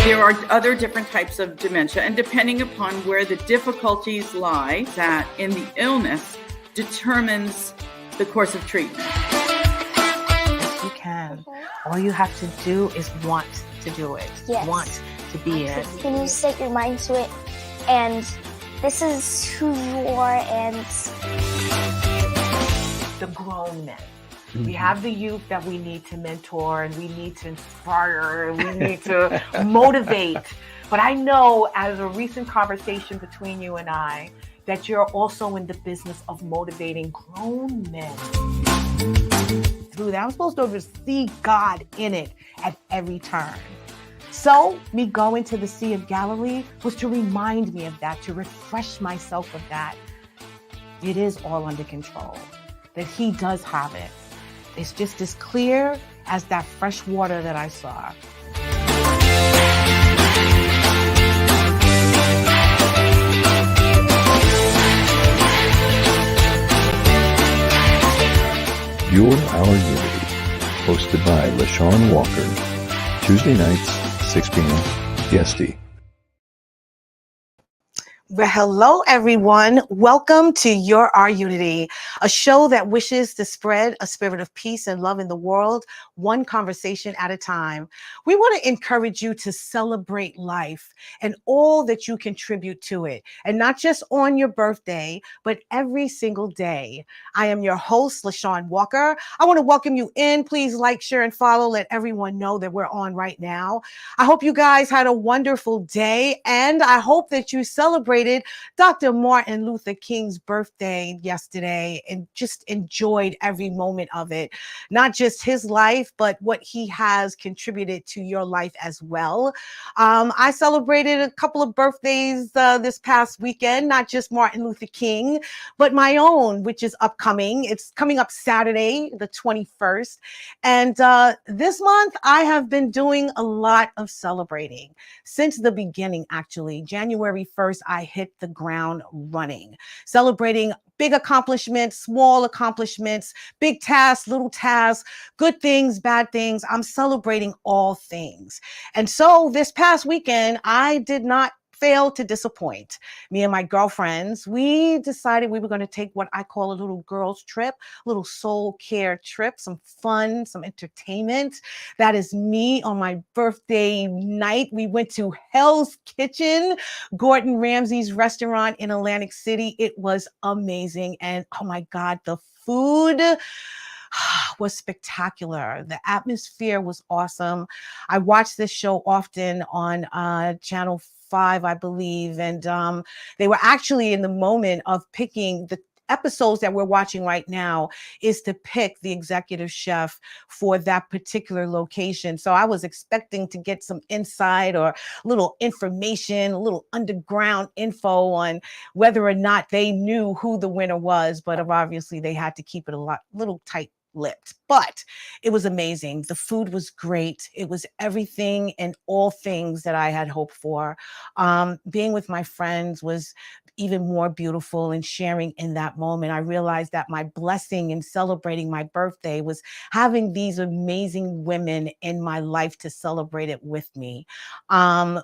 There are other different types of dementia, and depending upon where the difficulties lie, that in the illness determines the course of treatment. You can. All you have to do is want to do it. Yes. Want to be it. Can you set your mind to it? And this is who you are, and the grown men. We have the youth that we need to mentor, and we need to inspire, and we need to motivate. But I know, as a recent conversation between you and I, that you're also in the business of motivating grown men. Through that, I'm supposed to see God in it at every turn. So me going to the Sea of Galilee was to remind me of that, to refresh myself of that. It is all under control, that He does have it. It's just as clear as that fresh water that I saw. You're Our Unity, hosted by LeShawn Walker, Tuesday nights, 6 p.m. PST. Well, hello, everyone. Welcome to Your Our Unity, a show that wishes to spread a spirit of peace and love in the world, one conversation at a time. We want to encourage you to celebrate life and all that you contribute to it, and not just on your birthday, but every single day. I am your host, LeShawn Walker. I want to welcome you in. Please like, share, and follow. Let everyone know that we're on right now. I hope you guys had a wonderful day, and I hope that you celebrated Dr. Martin Luther King's birthday yesterday and just enjoyed every moment of it. Not just his life, but what he has contributed to your life as well. I celebrated a couple of birthdays this past weekend, not just Martin Luther King, but my own, which is upcoming. It's coming up Saturday, the 21st. And this month, I have been doing a lot of celebrating since the beginning, actually. January 1st, I hit the ground running, celebrating big accomplishments, small accomplishments, big tasks, little tasks, good things, bad things. I'm celebrating all things. And so this past weekend, I did not fail to disappoint. Me and my girlfriends, we decided we were going to take what I call a little girls trip, a little soul care trip, some fun, some entertainment. That is me on my birthday night. We went to Hell's Kitchen, Gordon Ramsay's restaurant in Atlantic City. It was amazing. And oh my God, the food was spectacular. The atmosphere was awesome. I watch this show often on Channel 5, I believe. And they were actually in the moment of picking the episodes that we're watching right now is to pick the executive chef for that particular location. So I was expecting to get some insight or little information, a little underground info on whether or not they knew who the winner was, but obviously they had to keep it little tight-lipped. But it was amazing. The food was great. It was everything and all things that I had hoped for. Being with my friends was even more beautiful, and sharing in that moment. I realized that my blessing in celebrating my birthday was having these amazing women in my life to celebrate it with me.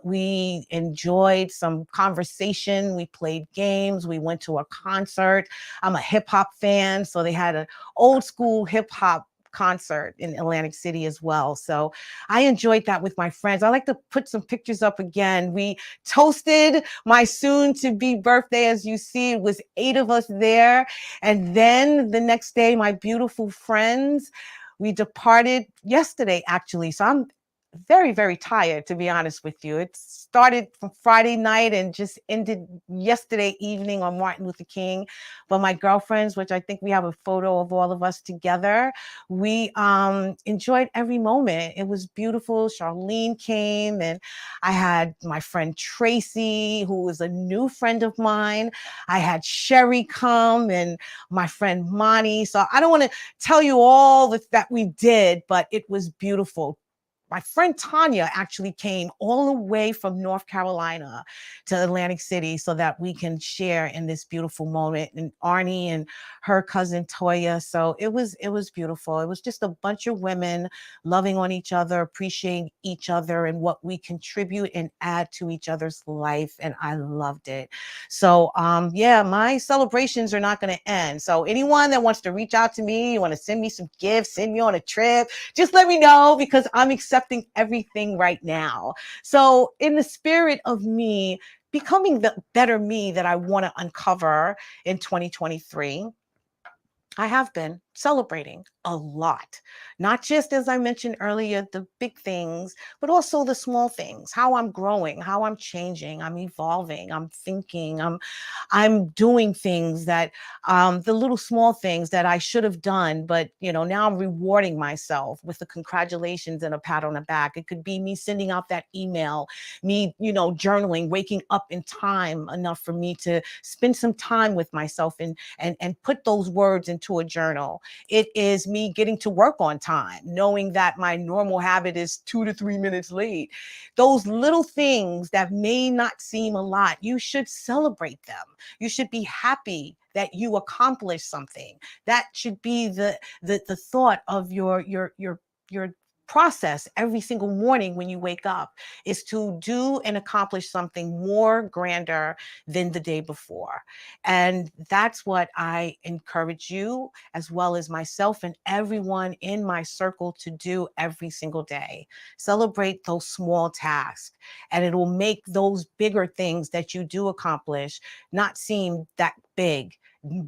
We enjoyed some conversation. We played games. We went to a concert. I'm a hip hop fan, so they had an old school hip hop concert in Atlantic City as well. So I enjoyed that with my friends. I like to put some pictures up again. We toasted my soon to be birthday. As you see, it was 8 of us there. And then the next day, my beautiful friends, we departed yesterday, actually. So I'm very, very tired, to be honest with you. It started from Friday night and just ended yesterday evening on Martin Luther King. But my girlfriends, which I think we have a photo of all of us together, we enjoyed every moment. It was beautiful. Charlene came, and I had my friend Tracy, who was a new friend of mine. I had Sherry come, and my friend Monty. So I don't want to tell you all that we did, but it was beautiful. my friend Tanya actually came all the way from North Carolina to Atlantic City so that we can share in this beautiful moment. And Arnie and her cousin Toya. So it was beautiful. It was just a bunch of women loving on each other, appreciating each other and what we contribute and add to each other's life. And I loved it. So yeah, my celebrations are not going to end. So anyone that wants to reach out to me, you want to send me some gifts, send me on a trip, just let me know, because I'm accepting everything right now. So in the spirit of me becoming the better me that I want to uncover in 2023, I have been celebrating a lot, not just, as I mentioned earlier, the big things, but also the small things, how I'm growing, how I'm changing, I'm evolving, I'm thinking, I'm doing things that, the little small things that I should have done, but, now I'm rewarding myself with the congratulations and a pat on the back. It could be me sending out that email, me, journaling, waking up in time enough for me to spend some time with myself and put those words into a journal. It is me getting to work on time, knowing that my normal habit is 2 to 3 minutes late. Those little things that may not seem a lot, you should celebrate them. You should be happy that you accomplished something. That should be the thought of your process every single morning when you wake up, is to do and accomplish something more grander than the day before. And that's what I encourage you, as well as myself and everyone in my circle, to do every single day. Celebrate those small tasks, and it will make those bigger things that you do accomplish not seem that big,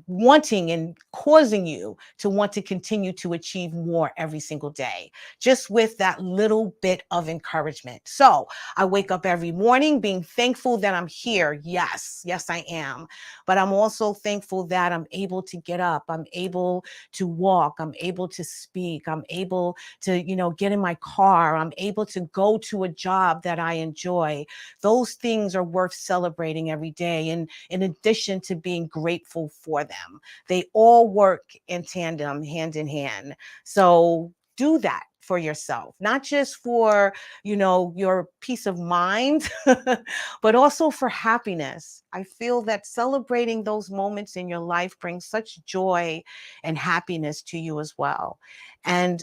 wanting and causing you to want to continue to achieve more every single day, just with that little bit of encouragement. So I wake up every morning being thankful that I'm here. Yes, I am. But I'm also thankful that I'm able to get up. I'm able to walk. I'm able to speak. I'm able to, get in my car. I'm able to go to a job that I enjoy. Those things are worth celebrating every day. And in addition to being grateful for them, they all work in tandem, hand in hand. So do that for yourself, not just for, your peace of mind, but also for happiness. I feel that celebrating those moments in your life brings such joy and happiness to you as well. And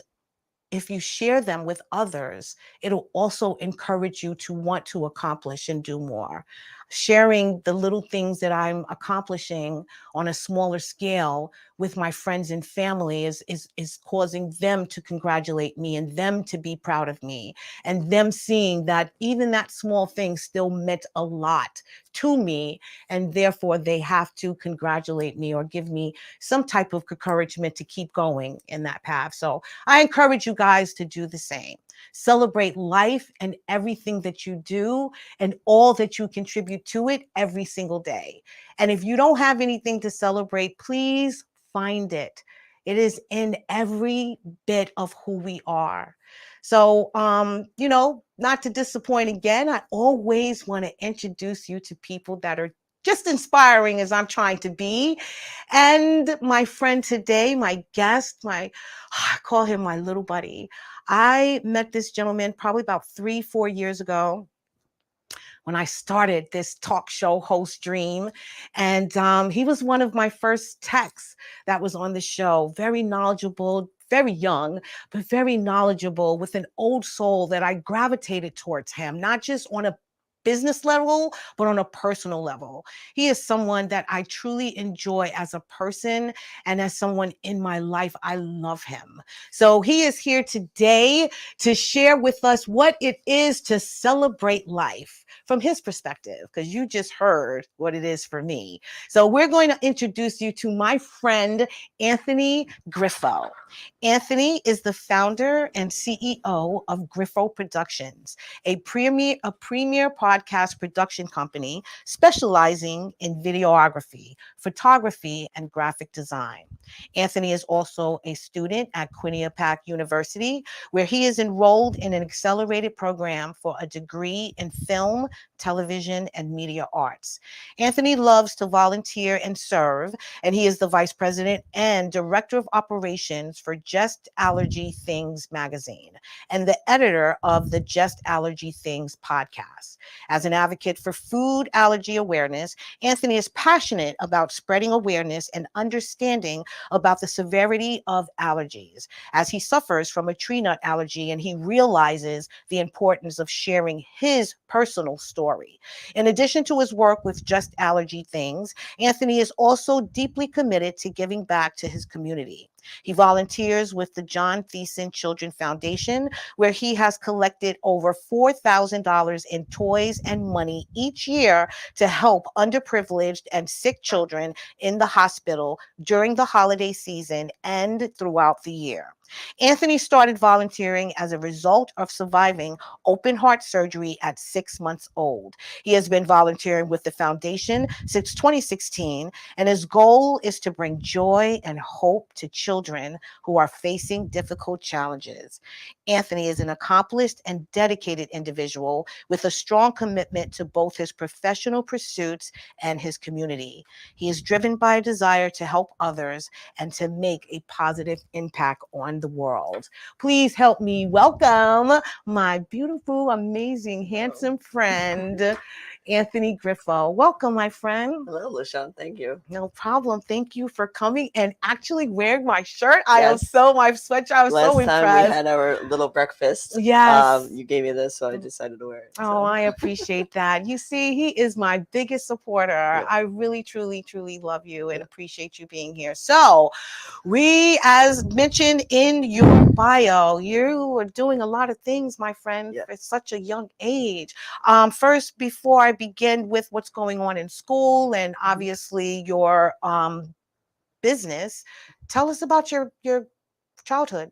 if you share them with others, it'll also encourage you to want to accomplish and do more. Sharing the little things that I'm accomplishing on a smaller scale with my friends and family is causing them to congratulate me and them to be proud of me, and them seeing that even that small thing still meant a lot to me, and therefore they have to congratulate me or give me some type of encouragement to keep going in that path. So I encourage you guys to do the same. Celebrate life and everything that you do and all that you contribute to it every single day. And if you don't have anything to celebrate, please find it. It is in every bit of who we are. So, not to disappoint again, I always want to introduce you to people that are just inspiring as I'm trying to be. And my friend today, my guest, I call him my little buddy. I met this gentleman probably about 3-4 years ago when I started this talk show host dream. And he was one of my first techs that was on the show, very knowledgeable, very young, but very knowledgeable, with an old soul that I gravitated towards him, not just on a business level, but on a personal level. He is someone that I truly enjoy as a person, and as someone in my life, I love him. So he is here today to share with us what it is to celebrate life from his perspective, because you just heard what it is for me. So we're going to introduce you to my friend, Anthony Griffo. Anthony is the founder and CEO of Griffo Productions, a premier podcast podcast production company specializing in videography, photography, and graphic design. Anthony is also a student at Quinnipiac University, where he is enrolled in an accelerated program for a degree in film, television, and media arts. Anthony loves to volunteer and serve, and he is the vice president and director of operations for Just Allergy Things magazine and the editor of the Just Allergy Things podcast. As an advocate for food allergy awareness, Anthony is passionate about spreading awareness and understanding about the severity of allergies, as he suffers from a tree nut allergy and he realizes the importance of sharing his personal story. In addition to his work with Just Allergy Things, Anthony is also deeply committed to giving back to his community. He volunteers with the John Thiessen Children Foundation, where he has collected over $4,000 in toys and money each year to help underprivileged and sick children in the hospital during the holiday season and throughout the year. Anthony started volunteering as a result of surviving open heart surgery at 6 months old. He has been volunteering with the foundation since 2016, and his goal is to bring joy and hope to children who are facing difficult challenges. Anthony is an accomplished and dedicated individual with a strong commitment to both his professional pursuits and his community. He is driven by a desire to help others and to make a positive impact on the world. Please help me welcome my beautiful, amazing, handsome friend, Anthony Griffo. Welcome, my friend. Hello, LeShawn. Thank you. No problem. Thank you for coming and actually wearing my shirt. My Yes. sweatshirt. I was Last so time impressed. we had our little breakfast. Yes. You gave me this, so I decided to wear it. Oh, I appreciate that. You see, he is my biggest supporter. Yep. I really, truly, truly love you and appreciate you being here. So, as mentioned in your bio, you are doing a lot of things, my friend, Yeah. at such a young age. First, before I begin with what's going on in school and obviously your business, tell us about your childhood.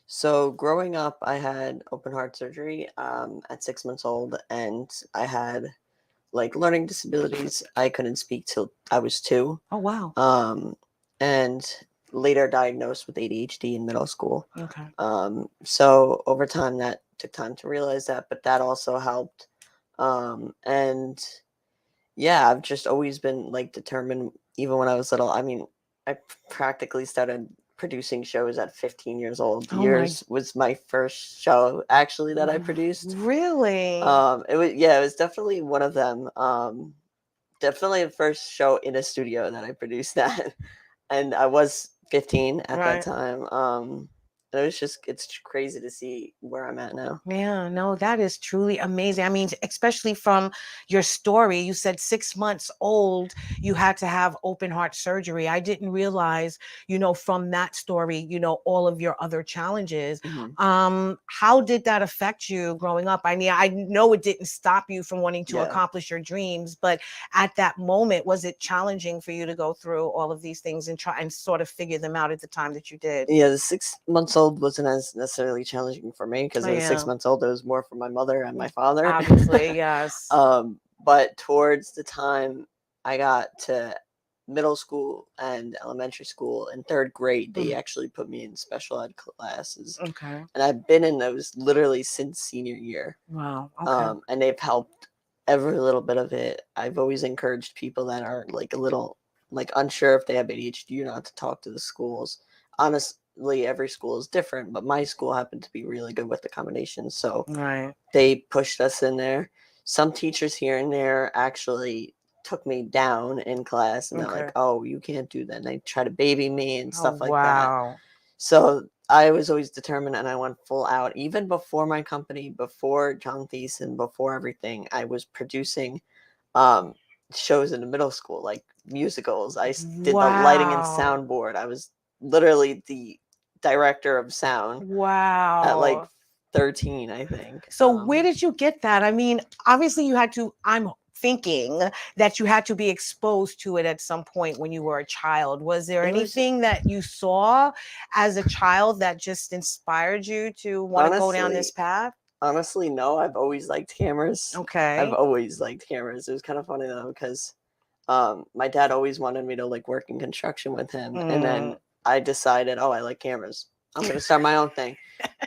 So growing up, I had open heart surgery at 6 months old, and I had like learning disabilities. I couldn't speak till I was 2. Oh, wow. And later diagnosed with ADHD in middle school. Okay. So over time, that took time to realize that, but that also helped. And yeah, I've just always been like determined, even when I was little. I mean, I practically started producing shows at 15 years old. Oh my- Yours was my first show actually that I produced. Really? It was definitely one of them. Definitely the first show in a studio that I produced that. And I was 15 at Right. that time. And it's crazy to see where I'm at now. Yeah, no, that is truly amazing. I mean, especially from your story, you said 6 months old, you had to have open heart surgery. I didn't realize, from that story, all of your other challenges. How did that affect you growing up? I mean, I know it didn't stop you from wanting to Yeah. accomplish your dreams, but at that moment, was it challenging for you to go through all of these things and try and sort of figure them out at the time that you did? Yeah, the 6 months old wasn't as necessarily challenging for me because I was 6 months old. It was more for my mother and my father. Obviously, yes. But towards the time I got to middle school and elementary school in 3rd grade, they actually put me in special ed classes. Okay. And I've been in those literally since senior year. Wow. Okay. And they've helped every little bit of it. I've always encouraged people that are like a little like unsure if they have ADHD or not to talk to the schools. Honestly, every school is different, but my school happened to be really good with accommodations. So Right. they pushed us in there. Some teachers here and there actually took me down in class and they're Okay. like, oh, you can't do that. And they try to baby me and stuff like that. Wow. So I was always determined and I went full out. Even before my company, before John Thiessen, before everything, I was producing shows in the middle school, like musicals. I did the lighting and Wow. sound board. I was literally the director of sound Wow. at like 13, I think. So where did you get that? I mean, obviously you had to, I'm thinking that you had to be exposed to it at some point when you were a child. Was there It was- anything that you saw as a child that just inspired you to want to go down this Honestly, path? Honestly, no. I've always liked cameras. Okay. I've always liked cameras. It was kind of funny though because my dad always wanted me to like work in construction with him, and then I decided, oh, I like cameras. I'm gonna start my own thing.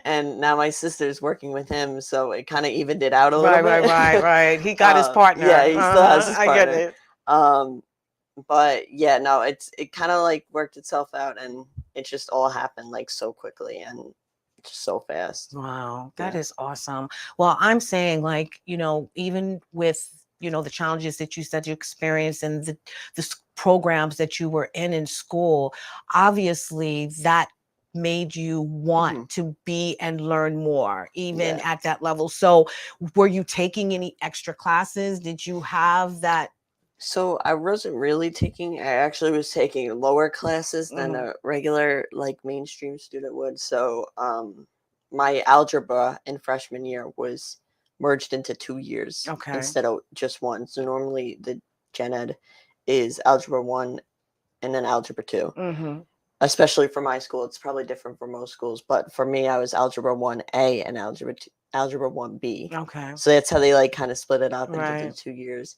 And now my sister's working with him, so it kind of evened it out a little bit. Right. He got his partner. Yeah, he still has his partner. I get it. But yeah, no, it kind of like worked itself out, and it just all happened like so quickly and just so fast. Wow, that Yeah. is awesome. Well, I'm saying, like, even with, the challenges that you said you experienced and the programs that you were in school, obviously that made you want to be and learn more, even at that level. So were you taking any extra classes? Did you have that? So I wasn't really taking, I actually was taking lower classes than a regular like mainstream student would. So my algebra in freshman year was merged into 2 years instead of just one. So normally the gen ed is algebra 1 and then algebra 2. Especially for my school, it's probably different for most schools, but for me, I was algebra 1A and algebra 1B. Okay. So that's how they like kind of split it up into the 2 years.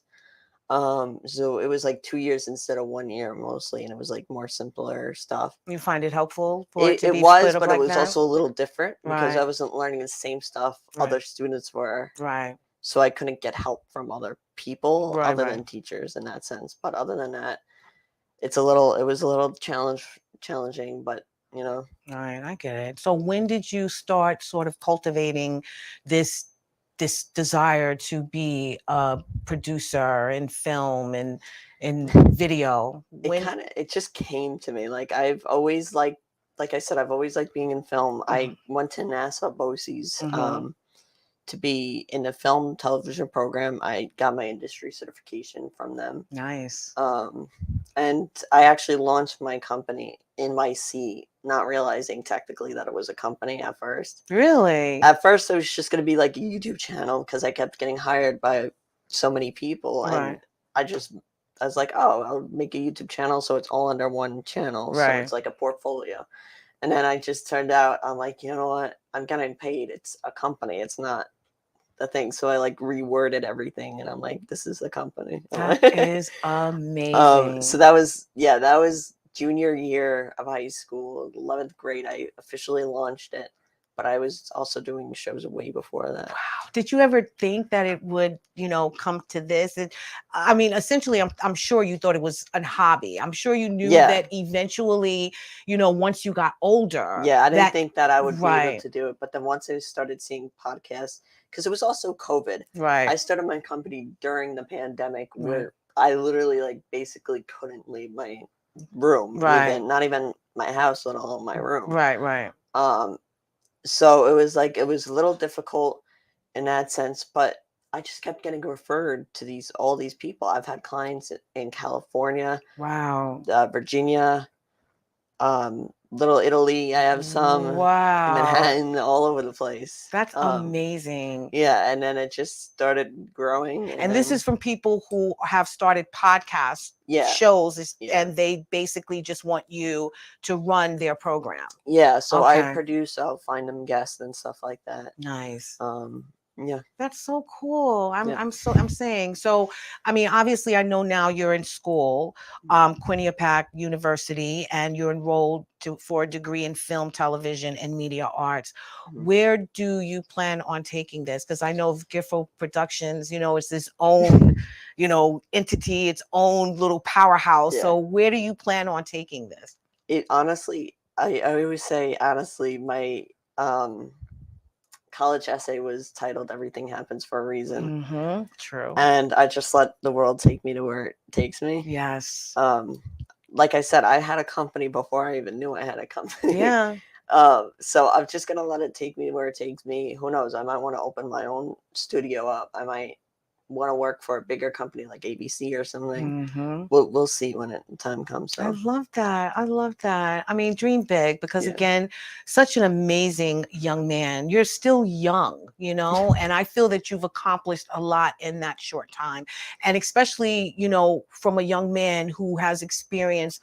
So it was like 2 years instead of 1 year mostly, and it was like more simpler stuff. You find it helpful for it to It be was, split up but like it was that? also a little different because I Right. wasn't learning the same stuff other students were. Right. So I couldn't get help from other people other Right. than teachers in that sense. But other than that, it was a little challenging, but All right, I get it. So when did you start sort of cultivating this desire to be a producer in film and in video? it just came to me. Like I've always like I said, I've always liked being in film. I went to NASA BOCES to be in a film television program. I got my industry certification from them. Nice. And I actually launched my company in my seat, not realizing technically that it was a company at first. Really? At first, it was just going to be like a YouTube channel because I kept getting hired by so many people. And I was like, oh, I'll make a YouTube channel so it's all under one channel. So it's like a portfolio. And then I just turned out, I'm like, you know what? I'm getting paid. It's a company. It's not the thing. So I like reworded everything and I'm like, this is the company. That is amazing. So that was junior year of high school, 11th grade. I officially launched it, but I was also doing shows way before that. Wow. Did you ever think that it would, come to this? I mean, essentially, I'm sure you thought it was a hobby. I'm sure you knew that eventually, once you got older. Yeah, I didn't think that I would be able to do it. But then once I started seeing podcasts, because it was also COVID. Right. I started my company during the pandemic where I literally like basically couldn't leave my room. Even, not even my house, let alone my room. Right. So it was a little difficult in that sense, but I just kept getting referred to all these people. I've had clients in California, Virginia, Little Italy. I have some, Manhattan, all over the place. That's amazing. Yeah, and then it just started growing. And this is from people who have started podcast shows, and they basically just want you to run their program. Yeah, so I produce, I'll find them guests and stuff like that. Nice. Yeah, that's so cool. I'm saying, so I mean, obviously I know now you're in school, Quinnipiac University, and you're enrolled for a degree in film, television, and media arts. Where do you plan on taking this? Because I know Griffo Productions, it's this own entity, its own little powerhouse. So where do you plan on taking this? It honestly, I always say honestly, my college essay was titled "Everything Happens for a Reason." True. And I just let the world take me to where it takes me. Yes. Like I said, I had a company before I even knew I had a company. Yeah. So I'm just gonna let it take me where it takes me. Who knows? I might want to open my own studio up. I might want to work for a bigger company like ABC or something. Mm-hmm. We'll see when time comes. I So love that. I love that. I mean, dream big because Yeah. again, such an amazing young man. You're still young, and I feel that you've accomplished a lot in that short time. And especially, from a young man who has experienced,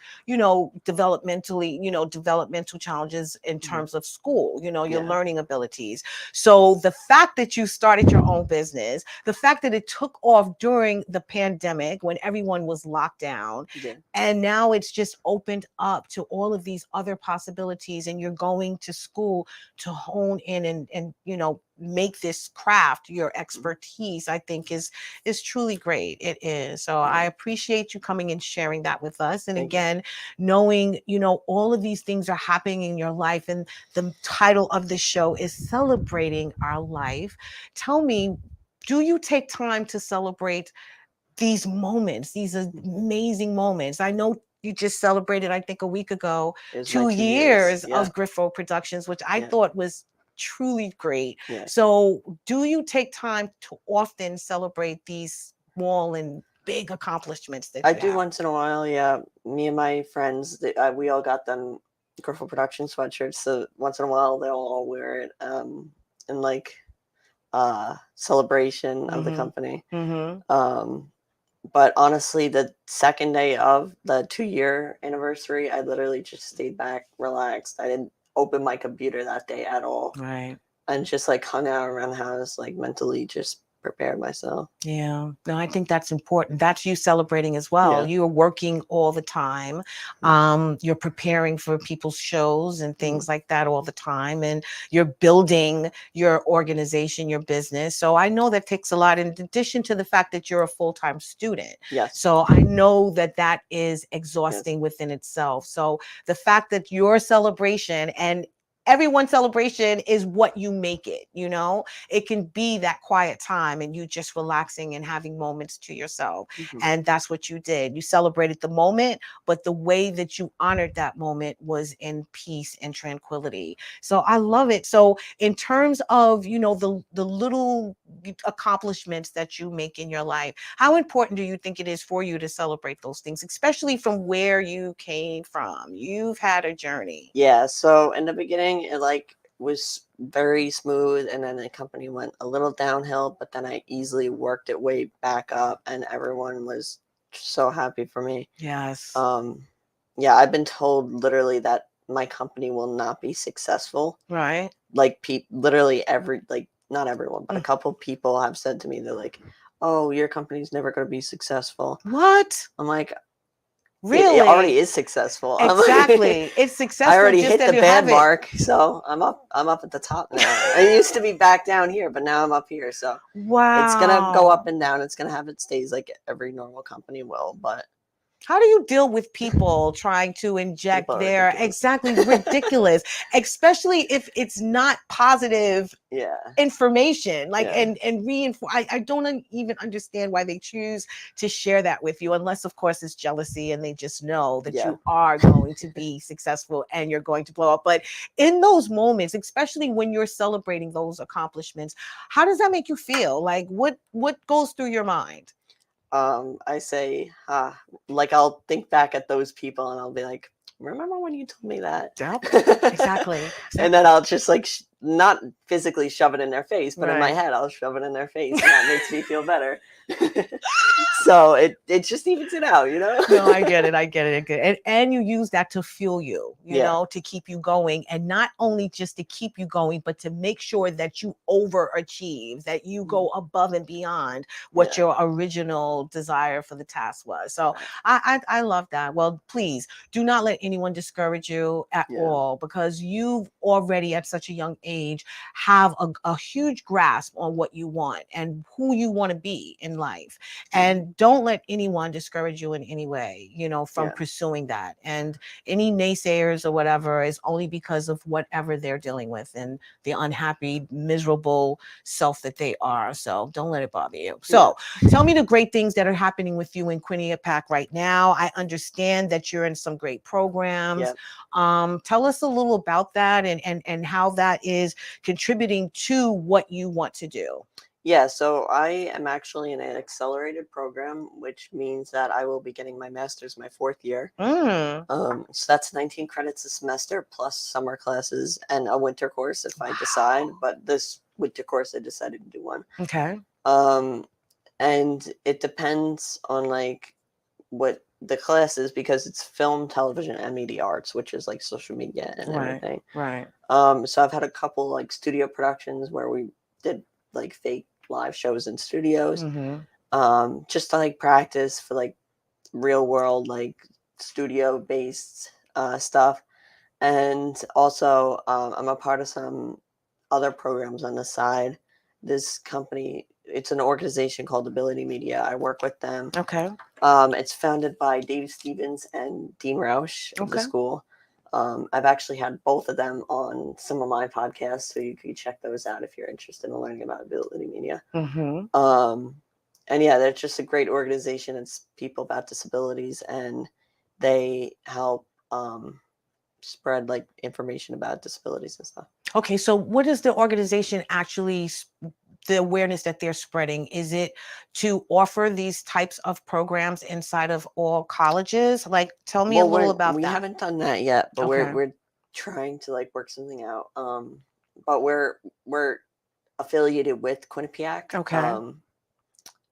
developmental challenges in terms of school, your Yeah. learning abilities. So the fact that you started your own business, the fact that it took off during the pandemic when everyone was locked down, Yeah. and now it's just opened up to all of these other possibilities, and you're going to school to hone in and make this craft your expertise. I think is truly great. It is. So I appreciate you coming and sharing that with us. And Thank you. again, knowing all of these things are happening in your life, and the title of the show is Celebrating Our Life. Tell me, do you take time to celebrate these moments, these amazing moments? I know you just celebrated, I think a week ago, It was my 2 2 years Yeah. of Griffo Productions, which I Yeah. thought was truly great. Yeah. So do you take time to often celebrate these small and big accomplishments that I you do have? once in a while. Yeah. Me and my friends, we all got them Griffo Production sweatshirts. So once in a while, they'll all wear it in like celebration of the company. Mm-hmm. But honestly, the second day of the 2-year anniversary, I literally just stayed back, relaxed. I didn't open my computer that day at all. Right. And just like hung out around the house, like mentally just prepared myself. Yeah, no, I think that's important. That's you celebrating as well. Yeah. You are working all the time. You're preparing for people's shows and things like that all the time. And you're building your organization, your business. So I know that takes a lot, in addition to the fact that you're a full-time student. Yes. So I know that that is exhausting within itself. So the fact that your celebration, and everyone's celebration is what you make it, it can be that quiet time and you just relaxing and having moments to yourself. And that's what you did. You celebrated the moment, but the way that you honored that moment was in peace and tranquility. So I love it. So in terms of, the little accomplishments that you make in your life, how important do you think it is for you to celebrate those things, especially from where you came from? You've had a journey. Yeah. So in the beginning, it was very smooth, and then the company went a little downhill, but then I easily worked it way back up, and everyone was so happy for me. Yes. Yeah, I've been told literally that my company will not be successful. Right. Like literally not everyone, but a couple people have said to me, they're like, "Oh, your company's never going to be successful." What? I'm like, Really? It already is successful. Exactly. It's successful. I already just hit that the you bad haven't. mark, so I'm up at the top now. I used to be back down here, but now I'm up here. So Wow. it's gonna go up and down. It's gonna have its days like every normal company will. But how do you deal with people trying to inject People are their ridiculous. exactly ridiculous, especially if it's not positive yeah, information, like Yeah. and reinforce? I don't even understand why they choose to share that with you, unless of course it's jealousy and they just know that Yeah. you are going to be successful and you're going to blow up. But in those moments, especially when you're celebrating those accomplishments, how does that make you feel? Like what goes through your mind? I say, like I'll think back at those people and I'll be like, remember when you told me that? Yep, exactly. And then I'll just like not physically shove it in their face, but in my Right. head I'll shove it in their face, and that makes me feel better. So it just evens it out, No, I get it. And you use that to fuel you, Yeah. to keep you going, and not only just to keep you going, but to make sure that you overachieve, that you go above and beyond what Yeah. your original desire for the task was. So I love that. Well, please do not let anyone discourage you at Yeah. all, because you already at such a young age have a huge grasp on what you want and who you want to be in life. And don't let anyone discourage you in any way, from Yeah. pursuing that. And any naysayers or whatever is only because of whatever they're dealing with and the unhappy, miserable self that they are. So don't let it bother you. So tell me the great things that are happening with you in Quinnipiac right now. I understand that you're in some great programs. Tell us a little about that and how that is contributing to what you want to do. Yeah, so I am actually in an accelerated program, which means that I will be getting my master's my 4th year. Mm. So that's 19 credits a semester plus summer classes and a winter course if I decide. But this winter course, I decided to do one. Okay. And it depends on like what the class is because it's film, television, and media arts, which is like social media and everything. Right. So I've had a couple like studio productions where we did like fake live shows in studios, just to like practice for like real world like studio based stuff. And also I'm a part of some other programs on the side. This company, it's an organization called Ability Media. I work with them. Okay. It's founded by Dave Stevens and Dean Roush of the Okay. school. I've actually had both of them on some of my podcasts, so you can check those out if you're interested in learning about Ability Media. And yeah, they're just a great organization. It's people about disabilities, and they help spread like information about disabilities and stuff. Okay, so what is the organization actually, the awareness that they're spreading? Is it to offer these types of programs inside of all colleges? Like, tell me a little about we that. haven't done that yet, but Okay. we're trying to like work something out. But we're affiliated with Quinnipiac. Okay.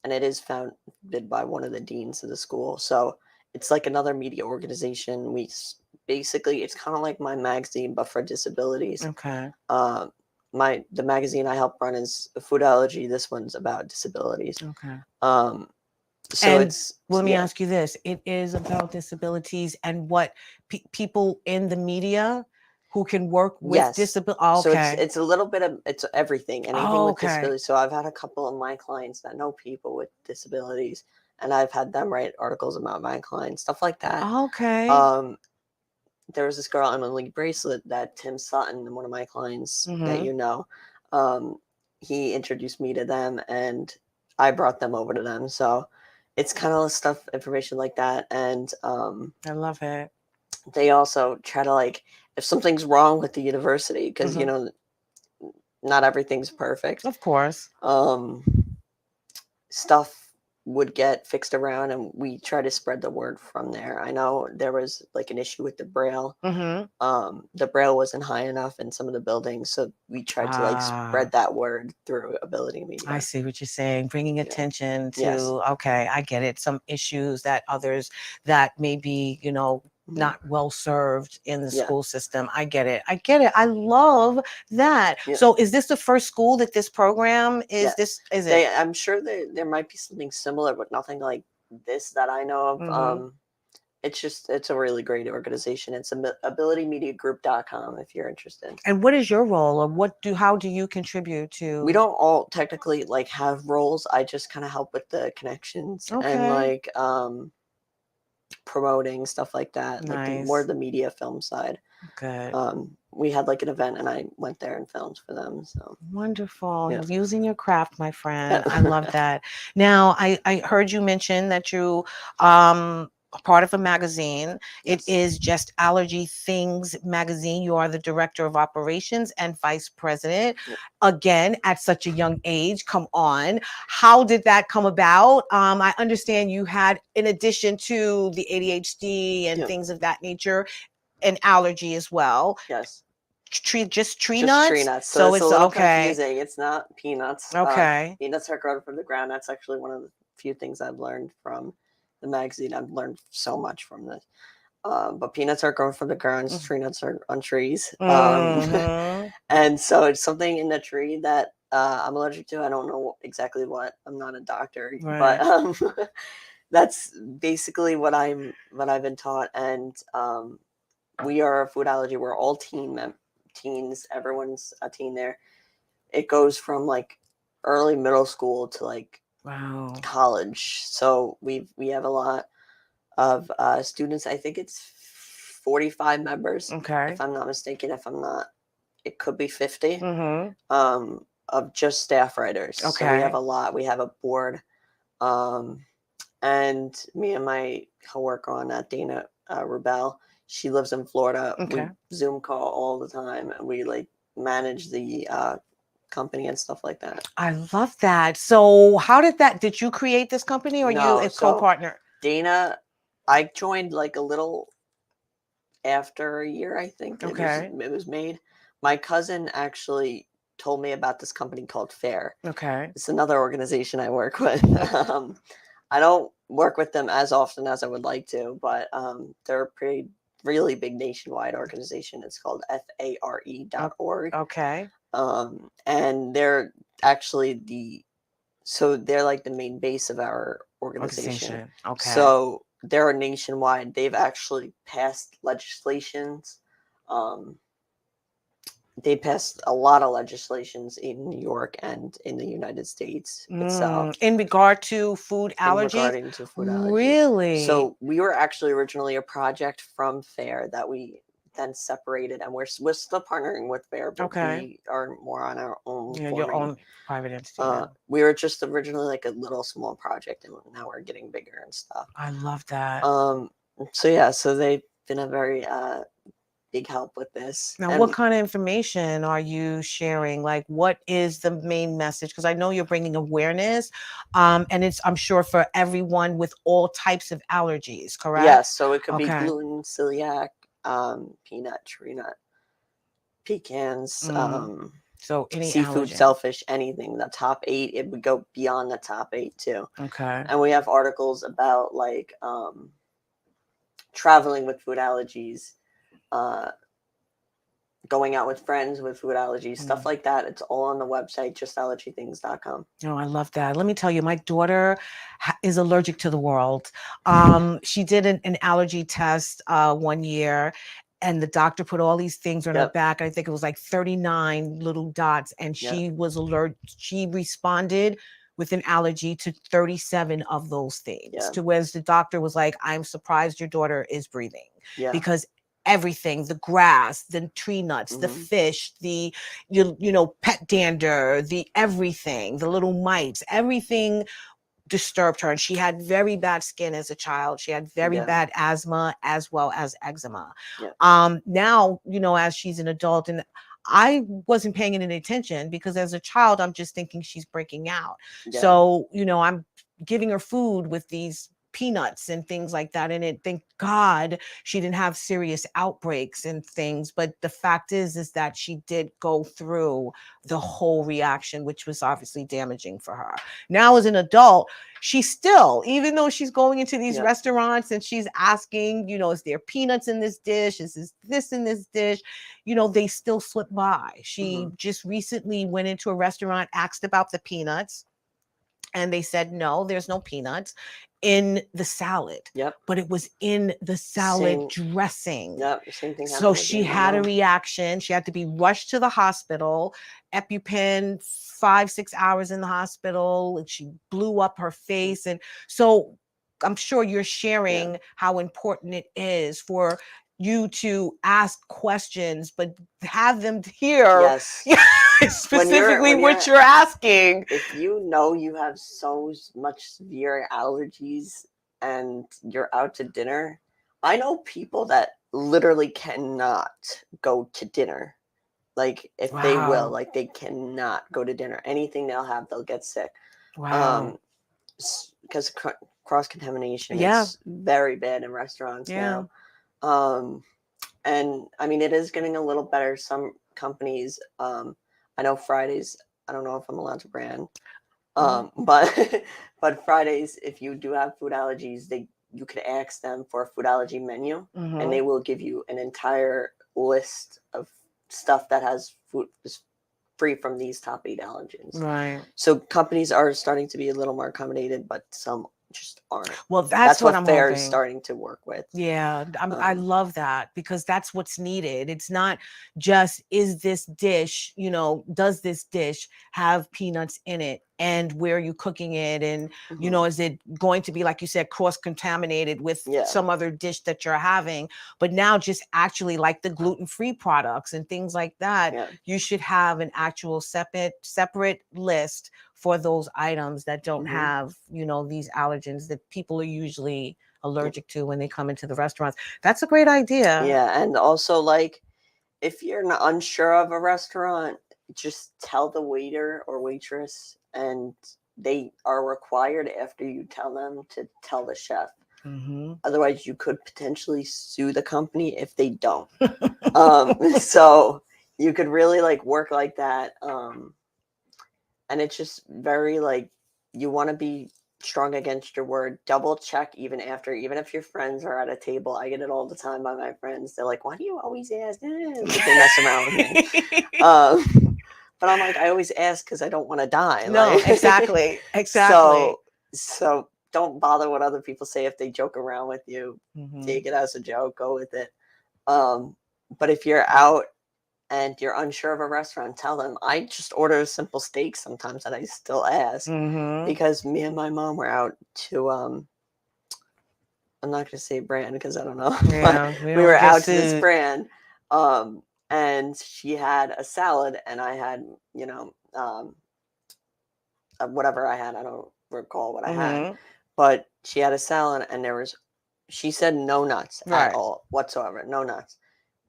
And it is founded by one of the deans of the school. So it's like another media organization. Basically, it's kind of like my magazine, but for disabilities. Okay. The magazine I help run is Foodology. This one's about disabilities. Okay. So and let me ask you this: it is about disabilities and what people in the media who can work with disability. So it's a little bit of it's everything, anything with disabilities. So I've had a couple of my clients that know people with disabilities, and I've had them write articles about my clients, stuff like that. Okay. There was this girl, Emily Bracelet, that Tim Sutton, one of my clients that you know, he introduced me to them, and I brought them over to them. So it's kind of stuff, information like that, and I love it. They also try to like if something's wrong with the university because you know not everything's perfect, of course, stuff would get fixed around and we try to spread the word from there. I know there was like an issue with the braille. The braille wasn't high enough in some of the buildings, so we tried to like spread that word through Ability Media. I see what you're saying, bringing attention to okay, I get it, some issues that others that maybe not well served in the school system. I get it. I love that. So is this the first school that this program is? I'm sure there might be something similar, but nothing like this that I know of. It's a really great organization. It's abilitymediagroup.com if you're interested. And what is your role, or how do you contribute to? We don't all technically like have roles. I just kind of help with the connections and like promoting stuff like that, like more the media film side. Good. We had like an event and I went there and filmed for them. So wonderful. Using your craft, my friend. I love that. Now I heard you mention that you part of a magazine. It is Just Allergy Things magazine. You are the director of operations and vice president. Again, at such a young age. Come on. How did that come about? I understand you had, in addition to the ADHD and things of that nature, an allergy as well. Yes. Tree nuts. Tree nuts. So it's a little confusing. It's not peanuts. Peanuts are grown from the ground. That's actually one of the few things I've learned from the magazine. I've learned so much from this. But peanuts are grown from the ground. Tree nuts are on trees. And so it's something in the tree that I'm allergic to. I don't know exactly what. I'm not a doctor, but that's basically what I've been taught. And we are a food allergy. We're all teens. Everyone's a teen there. It goes from like early middle school to like college. So we have a lot of students. I think it's 45 members. If I'm not mistaken. If I'm not, it could be 50. Of just staff writers. So we have a lot. We have a board. And me and my coworker on that, Dana Rubel, she lives in Florida. We Zoom call all the time, and we like manage the company and stuff like that. I love that. So how did you create this company or you No, a so co-partner? Dana, I joined like a little after a year, I think Okay. it was made. My cousin actually told me about this company called Fair. Okay. It's another organization I work with. I don't work with them as often as I would like to, but they're a really big nationwide organization. It's called FARE.org. Okay. And they're actually they're like the main base of our organization. Okay. So they're nationwide. They've actually passed legislations. They passed a lot of legislations in New York and in the United States itself. In regard to food allergies? Regarding to food allergies. Really? So we were actually originally a project from FAIR that we then separated, and we're still partnering with FAIR, but we are more on our own. Yeah, your own private entity. We were just originally like a little small project, and now we're getting bigger and stuff. I love that. So they've been a very big help with this. Now, what kind of information are you sharing? Like, what is the main message? Because I know you're bringing awareness, and it's, I'm sure, for everyone with all types of allergies, correct? Yes, so it could be gluten, celiac, peanut, tree nut, pecans, so any seafood, allergen. shellfish, anything. The top 8, it would go beyond the top 8 too. Okay. And we have articles about like traveling with food allergies, going out with friends with food allergies, stuff like that. It's all on the website, justallergythings.com. Oh, I love that. Let me tell you, my daughter is allergic to the world. She did an allergy test 1 year, and the doctor put all these things on her back. I think it was like 39 little dots, and she was allergic. She responded with an allergy to 37 of those things, to where the doctor was like, I'm surprised your daughter is breathing, because everything, the grass, the tree nuts, the fish, the, pet dander, the everything, the little mites, everything disturbed her. And she had very bad skin as a child. She had very bad asthma as well as eczema. Now, as she's an adult, and I wasn't paying any attention because as a child, I'm just thinking she's breaking out. So, I'm giving her food with these peanuts and things like that. And thank God she didn't have serious outbreaks and things. But the fact is that she did go through the whole reaction, which was obviously damaging for her. Now, as an adult, she still, even though she's going into these restaurants and she's asking, is there peanuts in this dish? Is this in this dish? They still slip by. She just recently went into a restaurant, asked about the peanuts, and they said, no, there's no peanuts in the salad. But it was in the salad dressing. Same thing. So she had a reaction. She had to be rushed to the hospital. EpiPen, 5-6 hours in the hospital. And she blew up her face. And so I'm sure you're sharing how important it is for you to ask questions, but have them hear specifically what you're asking. If you have so much severe allergies and you're out to dinner, I know people that literally cannot go to dinner. Like if they will, like they cannot go to dinner. Anything they'll get sick. Wow. Because cross-contamination is very bad in restaurants now. And I mean, it is getting a little better. Some companies, I know Fridays, I don't know if I'm allowed to brand, but Fridays, if you do have food allergies, you could ask them for a food allergy menu, and they will give you an entire list of stuff that has food is free from these top 8 allergens. Right. So companies are starting to be a little more accommodated, but some just aren't. Well, that's what I'm FAIR hoping. is starting to work with. Yeah, I love that, because that's what's needed. It's not just, is this dish, does this dish have peanuts in it, and where are you cooking it, and is it going to be, like you said, cross-contaminated with some other dish that you're having? But now, just actually like the gluten-free products and things like that, you should have an actual separate list for those items that don't have, these allergens that people are usually allergic to when they come into the restaurants. That's a great idea. Yeah, and also, like, if you're not unsure of a restaurant, just tell the waiter or waitress, and they are required after you tell them to tell the chef. Otherwise, you could potentially sue the company if they don't. So you could really like work like that. And it's just very like, you want to be strong against your word. Double check even if your friends are at a table. I get it all the time by my friends. They're like, "Why do you always ask?" Like, they mess around with me. But I'm like, I always ask because I don't want to die. No, like, exactly. So don't bother what other people say. If they joke around with you, take it as a joke, go with it. But if you're out and you're unsure of a restaurant, tell them. I just order a simple steak sometimes, and I still ask because me and my mom were out to I'm not going to say brand because I don't know. Yeah, we were out to this brand, and she had a salad, and I had whatever I had. I don't recall what I had, but she had a salad, and she said no nuts at all whatsoever, no nuts.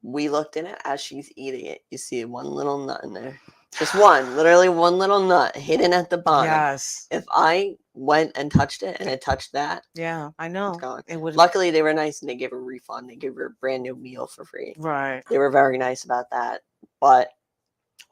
We looked in it as she's eating it. You see one little nut in there. Just one, literally one little nut hidden at the bottom. Yes. If I went and touched it and it touched that, yeah, I know. It's gone. It would. Luckily, they were nice and they gave her a refund. They gave her a brand new meal for free. Right. They were very nice about that. But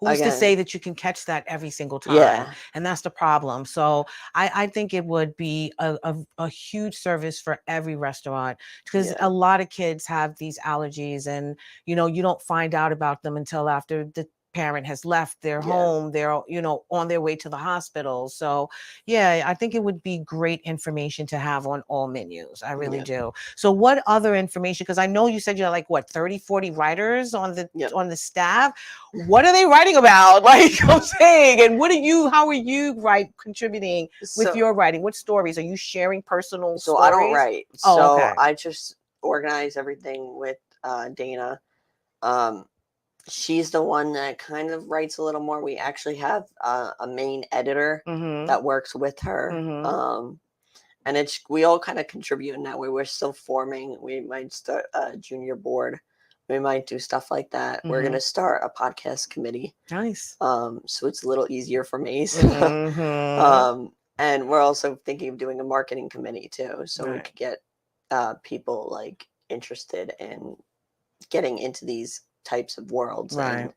who's to say that you can catch that every single time? Yeah. And that's the problem. So I think it would be a huge service for every restaurant, because a lot of kids have these allergies, and you don't find out about them until after the parent has left their home. They're on their way to the hospital. So I think it would be great information to have on all menus. I really do. So what other information, because I know you said you have 30-40 writers on the staff. What are they writing about? Like I'm saying, and how are you contributing with your writing? What stories are you sharing? Personal stories? I don't write. Okay. I just organize everything with Dana. She's the one that kind of writes a little more. We actually have a main editor that works with her. And we all kind of contribute in that way. We're still forming. We might start a junior board. We might do stuff like that. We're going to start a podcast committee. Nice. So it's a little easier for me. So, and we're also thinking of doing a marketing committee too. So we could get people interested in getting into these types of worlds and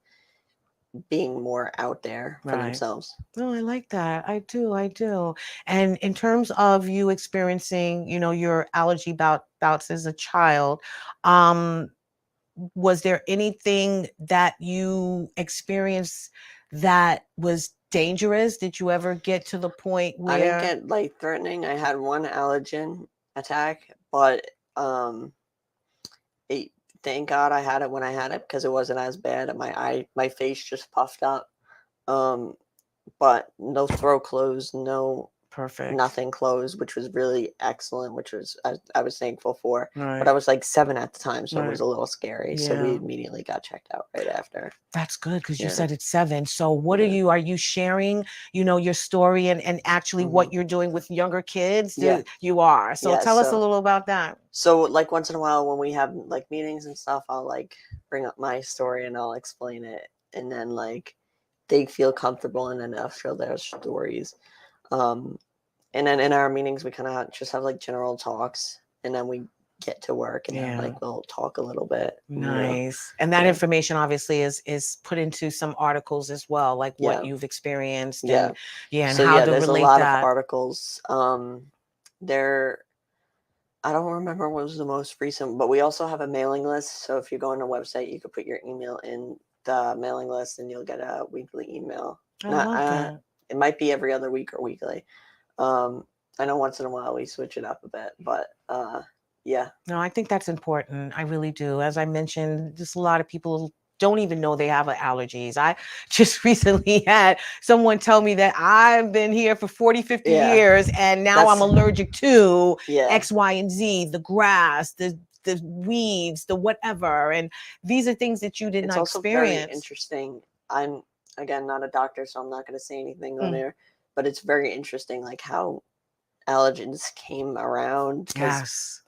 being more out there for themselves. No, I like that. I do. And in terms of you experiencing, your allergy bouts as a child, was there anything that you experienced that was dangerous? Did you ever get to the point where I didn't get life-threatening? I had one allergen attack, but thank God I had it when I had it, because it wasn't as bad. My face just puffed up, but no throat closed, nothing closed, which was really excellent, which was I was thankful for. But I was 7 at the time, so it was a little scary. So we immediately got checked out right after. That's good, because you said it's 7. So what are you sharing, your story and actually what you're doing with younger kids? You are. So tell us a little about that. So once in a while when we have meetings and stuff, I'll bring up my story and I'll explain it. And then they feel comfortable, and then they'll share their stories. And then in our meetings, we kind of just have general talks, and then we get to work and then, we'll talk a little bit. Nice. And that information obviously is put into some articles as well, what you've experienced. And, and so, how to there's relate a lot that. of articles. I don't remember what was the most recent, but we also have a mailing list. So if you go on our website, you could put your email in the mailing list and you'll get a weekly email. I love that. It might be every other week or weekly. I know once in a while we switch it up a bit, but no, I think that's important. I really do. As I mentioned, just a lot of people don't even know they have allergies. I just recently had someone tell me that I've been here for 40, 50 years, and now I'm allergic to X, Y, and Z, the grass, the weeds, the whatever. And these are things that you did not experience. It's also very interesting. I'm, again, not a doctor, so I'm not going to say anything on there, but it's very interesting, how allergens came around. Yes.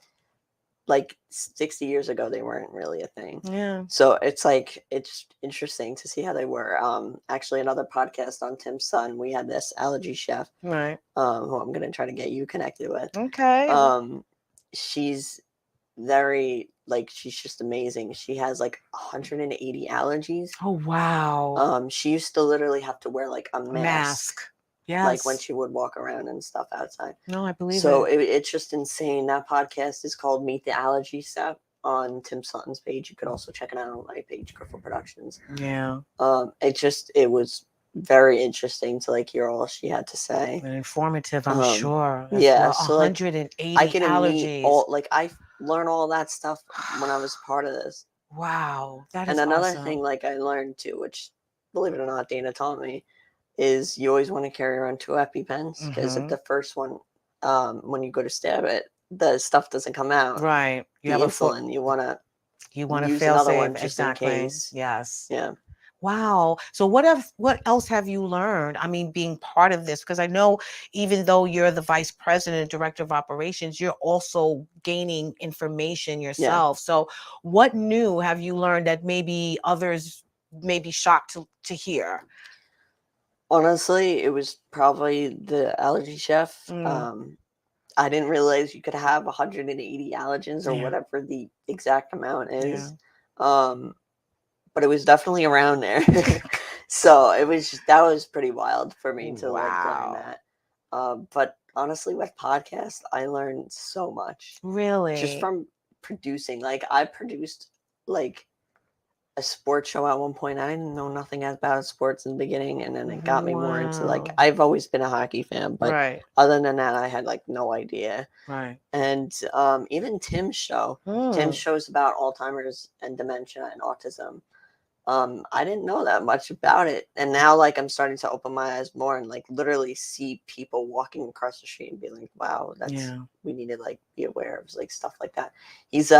like 60 years ago, they weren't really a thing. Yeah. So it's like, it's interesting to see how they were. Actually, another podcast on Tim's son, we had this allergy chef, Right. who I'm going to try to get you connected with. Okay. She's very, like, she's just amazing. She has like 180 allergies. Oh, wow. She used to literally have to wear like a mask. Yes. Like when she would walk around and stuff outside. No, I believe So it. it's just insane. That podcast is called Meet the Allergy Chef on Tim Sutton's page. You could also check it out on my page, Griffo Productions. Yeah. It was very interesting to like hear all she had to say. And informative, I'm sure. Yeah. Well, So like, 180 I can allergies. meet all, like I learned all that stuff when I was part of this. Wow. That is And another awesome. thing like I learned too, which believe it or not, Dana taught me, is you always want to carry around 2 EpiPens, because if the first one, when you go to stab it, the stuff doesn't come out. Right. You have insulin. You want to to use fail another safe. one just Exactly. in case. Yes. Yeah. Wow. So what else have you learned? I mean, being part of this, because I know even though you're the vice president, director of operations, you're also gaining information yourself. So what new have you learned that maybe others may be shocked to hear? Honestly, it was probably the allergy chef. I didn't realize you could have 180 allergens or whatever the exact amount is. But it was definitely around there. So that was pretty wild for me to like learn that. But honestly, with podcasts, I learned so much. Really? Just from producing. Like I produced like a sports show at one point. I didn't know nothing about sports in the beginning, and then it got me more into like, I've always been a hockey fan, but other than that, I had like no idea. Right. And even Tim's show. Tim's show's about Alzheimer's and dementia and autism. I didn't know that much about it, and now like I'm starting to open my eyes more and like literally see people walking across the street and be like, wow, we need to like be aware of like stuff like that. He's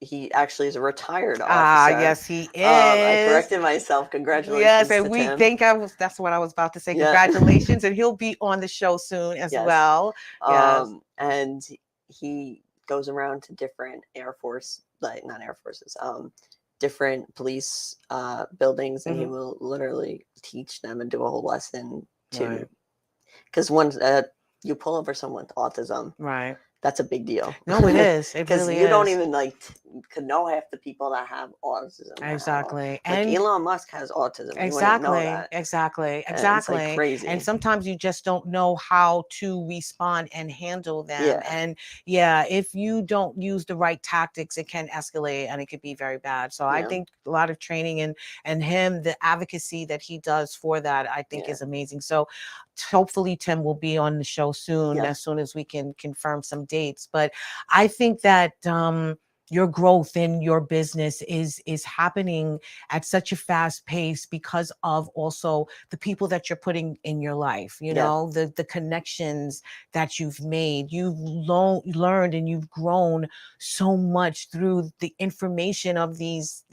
he actually is a retired officer. Yes, he is. I corrected myself. Congratulations. Yes, and to Tim. that's what I was about to say. Congratulations. And he'll be on the show soon as well. And he goes around to different different police buildings, and he will literally teach them and do a whole lesson because once you pull over someone with autism, that's a big deal. No, it is. It because really you is. don't even like could know half the people that have autism. Exactly. Like And Elon Musk has autism. Exactly. And it's like crazy. And sometimes you just don't know how to respond and handle them. And if you don't use the right tactics, it can escalate and it could be very bad. So I think a lot of training and him, the advocacy that he does for that, I think is amazing. So hopefully Tim will be on the show soon, as soon as we can confirm some dates. But I think that your growth in your business is happening at such a fast pace because of also the people that you're putting in your life, you know, the connections that you've made. You've learned and you've grown so much through the information of these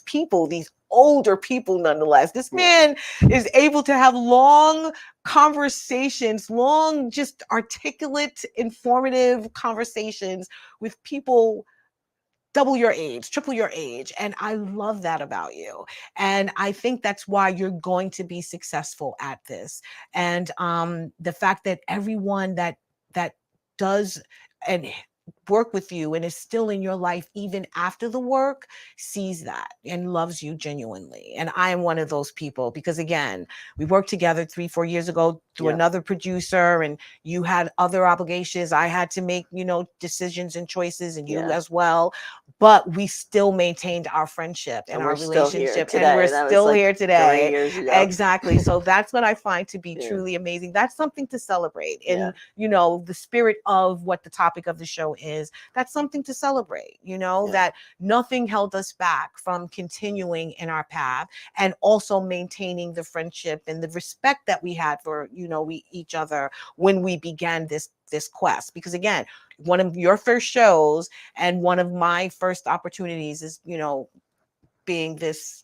people, these older people nonetheless. This man is able to have long conversations, long, just articulate, informative conversations with people double your age, triple your age. And I love that about you. And I think that's why you're going to be successful at this. And the fact that everyone that does and work with you and is still in your life even after the work sees that and loves you genuinely. And I am one of those people because again, we worked together 3-4 years ago through another producer, and you had other obligations. I had to make, decisions and choices, and you as well. But we still maintained our friendship and our relationship, and we're still here today. 3 years ago. Exactly. So that's what I find to be truly amazing. That's something to celebrate. And the spirit of what the topic of the show is, that's something to celebrate, that nothing held us back from continuing in our path and also maintaining the friendship and the respect that we had for, each other when we began this quest. Because again, one of your first shows and one of my first opportunities is, being this